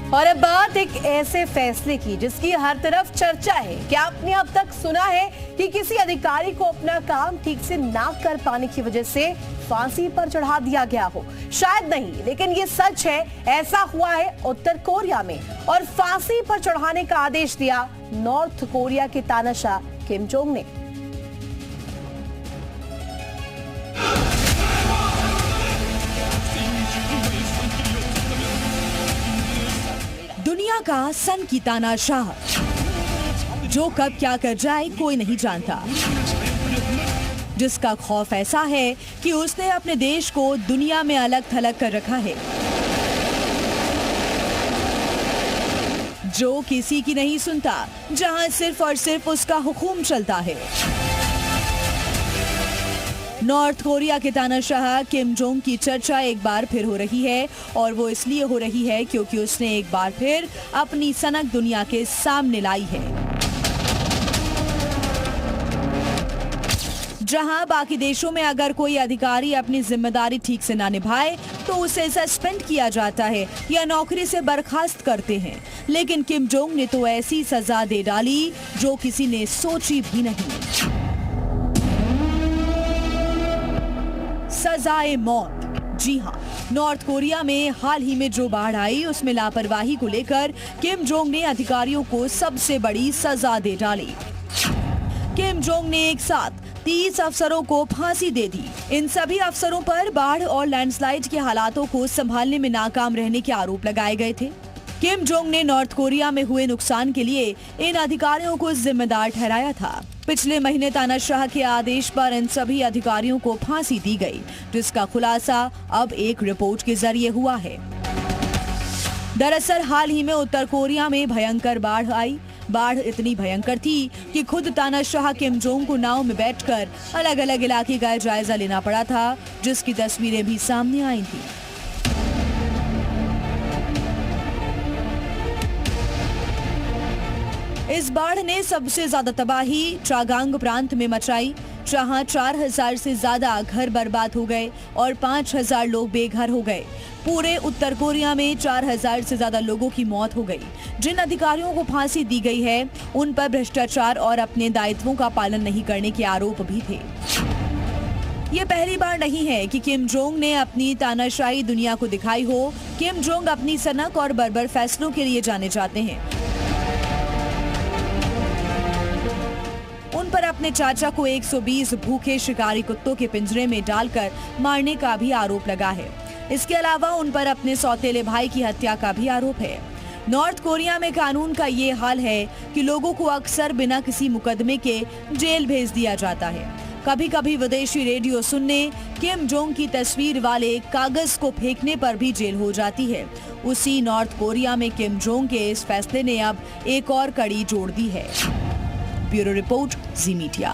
और अब बात एक ऐसे फैसले की जिसकी हर तरफ चर्चा है। क्या आपने अब तक सुना है कि किसी अधिकारी को अपना काम ठीक से ना कर पाने की वजह से फांसी पर चढ़ा दिया गया हो? शायद नहीं, लेकिन ये सच है। ऐसा हुआ है उत्तर कोरिया में और फांसी पर चढ़ाने का आदेश दिया नॉर्थ कोरिया के तानाशाह किम जोंग ने। दुनिया का सन की तानाशाह, जो कब क्या कर जाए कोई नहीं जानता, जिसका खौफ ऐसा है कि उसने अपने देश को दुनिया में अलग थलग कर रखा है, जो किसी की नहीं सुनता, जहां सिर्फ और सिर्फ उसका हुक्म चलता है। नॉर्थ कोरिया के तानाशाह किम जोंग की चर्चा एक बार फिर हो रही है और वो इसलिए हो रही है क्योंकि उसने एक बार फिर अपनी सनक दुनिया के सामने लाई है। जहां बाकी देशों में अगर कोई अधिकारी अपनी जिम्मेदारी ठीक से ना निभाए तो उसे सस्पेंड किया जाता है या नौकरी से बर्खास्त करते हैं, लेकिन किम जोंग ने तो ऐसी सजा दे डाली जो किसी ने सोची भी नहीं। सजाए मौत। जी हाँ, नॉर्थ कोरिया में हाल ही में जो बाढ़ आई उसमें लापरवाही को लेकर किम जोंग ने अधिकारियों को सबसे बड़ी सजा दे डाली। किम जोंग ने एक साथ 30 अफसरों को फांसी दे दी। इन सभी अफसरों पर बाढ़ और लैंडस्लाइड के हालातों को संभालने में नाकाम रहने के आरोप लगाए गए थे। किम जोंग ने नॉर्थ कोरिया में हुए नुकसान के लिए इन अधिकारियों को जिम्मेदार ठहराया था। पिछले महीने तानाशाह के आदेश पर इन सभी अधिकारियों को फांसी दी गई, जिसका खुलासा अब एक रिपोर्ट के जरिए हुआ है। दरअसल हाल ही में उत्तर कोरिया में भयंकर बाढ़ आई। बाढ़ इतनी भयंकर थी कि खुद तानाशाह किम जोंग को नाव में बैठकर अलग अलग इलाके का जायजा लेना पड़ा था, जिसकी तस्वीरें भी सामने आई थी। इस बाढ़ ने सबसे ज्यादा तबाही ट्रागांग प्रांत में मचाई, जहां 4000 से ज्यादा घर बर्बाद हो गए और 5000 लोग बेघर हो गए। पूरे उत्तर कोरिया में 4000 से ज्यादा लोगों की मौत हो गई। जिन अधिकारियों को फांसी दी गई है उन पर भ्रष्टाचार और अपने दायित्वों का पालन नहीं करने के आरोप भी थे। ये पहली बार नहीं है कि किम जोंग ने अपनी तानाशाही दुनिया को दिखाई हो। किम जोंग अपनी सनक और बर्बर फैसलों के लिए जाने जाते हैं। उन पर अपने चाचा को 120 भूखे शिकारी कुत्तों के पिंजरे में डालकर मारने का भी आरोप लगा है। इसके अलावा उन पर अपने सौतेले भाई की हत्या का भी आरोप है। नॉर्थ कोरिया में कानून का ये हाल है कि लोगों को अक्सर बिना किसी मुकदमे के जेल भेज दिया जाता है। कभी कभी विदेशी रेडियो सुनने, किम जोंग की तस्वीर वाले कागज को फेंकने पर भी जेल हो जाती है। उसी नॉर्थ कोरिया में किम जोंग के इस फैसले ने अब एक और कड़ी जोड़ दी है। ब्यूरो रिपोर्ट, जी मीडिया।